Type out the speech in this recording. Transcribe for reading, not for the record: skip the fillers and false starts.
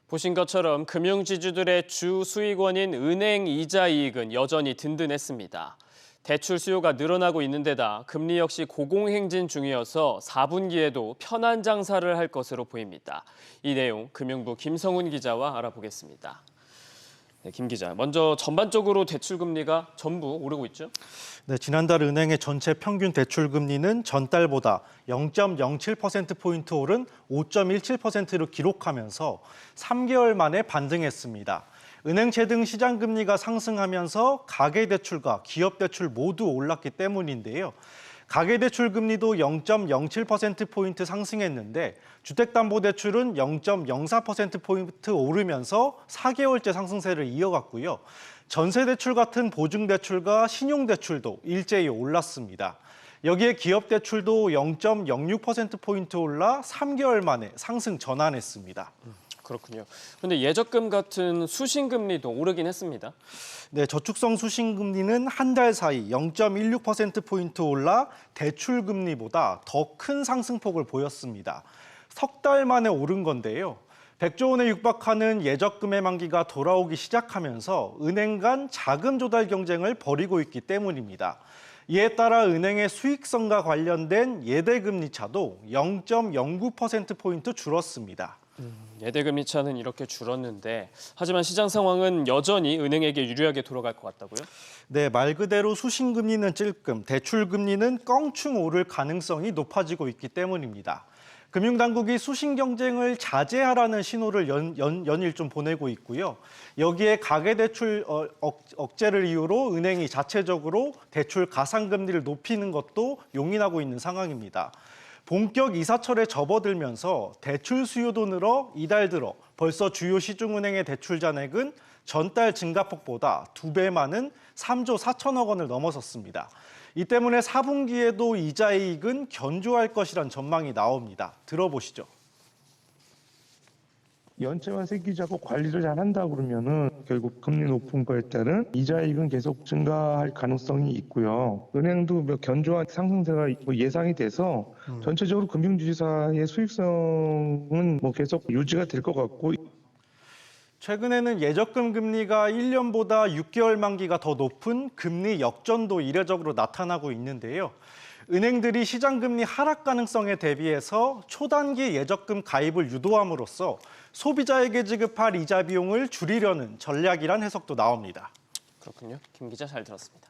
보신 것처럼 금융지주들의 주 수익원인 은행 이자 이익은 여전히 든든했습니다. 대출 수요가 늘어나고 있는 데다 금리 역시 고공행진 중이어서 4분기에도 편한 장사를 할 것으로 보입니다. 이 내용 금융부 김성훈 기자와 알아보겠습니다. 네, 김 기자, 먼저 전반적으로 대출 금리가 전부 오르고 있죠? 네, 지난달 은행의 전체 평균 대출 금리는 전달보다 0.07%포인트 오른 5.17%를 기록하면서 3개월 만에 반등했습니다. 은행채 등 시장 금리가 상승하면서 가계대출과 기업대출 모두 올랐기 때문인데요. 가계대출 금리도 0.07%포인트 상승했는데 주택담보대출은 0.04%포인트 오르면서 4개월째 상승세를 이어갔고요. 전세대출 같은 보증대출과 신용대출도 일제히 올랐습니다. 여기에 기업대출도 0.06%포인트 올라 3개월 만에 상승 전환했습니다. 그렇군요. 그런데 예적금 같은 수신금리도 오르긴 했습니다. 네, 저축성 수신금리는 한 달 사이 0.16%포인트 올라 대출금리보다 더 큰 상승폭을 보였습니다. 석 달 만에 오른 건데요. 100조 원에 육박하는 예적금의 만기가 돌아오기 시작하면서 은행 간 자금 조달 경쟁을 벌이고 있기 때문입니다. 이에 따라 은행의 수익성과 관련된 예대금리 차도 0.09%포인트 줄었습니다. 예대금리 차는 이렇게 줄었는데 하지만 시장 상황은 여전히 은행에게 유리하게 돌아갈 것 같다고요? 네, 말 그대로 수신금리는 찔끔, 대출금리는 껑충 오를 가능성이 높아지고 있기 때문입니다. 금융당국이 수신 경쟁을 자제하라는 신호를 연일 좀 보내고 있고요. 여기에 가계대출 억제를 이유로 은행이 자체적으로 대출 가상금리를 높이는 것도 용인하고 있는 상황입니다. 본격 이사철에 접어들면서 대출 수요도 늘어 이달 들어 벌써 주요 시중은행의 대출 잔액은 전달 증가폭보다 2배 많은 3조 4천억 원을 넘어섰습니다. 이 때문에 4분기에도 이자 이익은 견조할 것이란 전망이 나옵니다. 들어보시죠. 연체만 생기자고 관리를 잘 한다 그러면은 결국 금리 높은 거에 따른 이자이익은 계속 증가할 가능성이 있고요. 은행도 견조한 상승세가 예상이 돼서 전체적으로 금융주주사의 수익성은 계속 유지가 될 것 같고. 최근에는 예적금 금리가 1년보다 6개월 만기가 더 높은 금리 역전도 이례적으로 나타나고 있는데요. 은행들이 시장금리 하락 가능성에 대비해서 초단기 예적금 가입을 유도함으로써 소비자에게 지급할 이자 비용을 줄이려는 전략이란 해석도 나옵니다. 그렇군요. 김 기자 잘 들었습니다.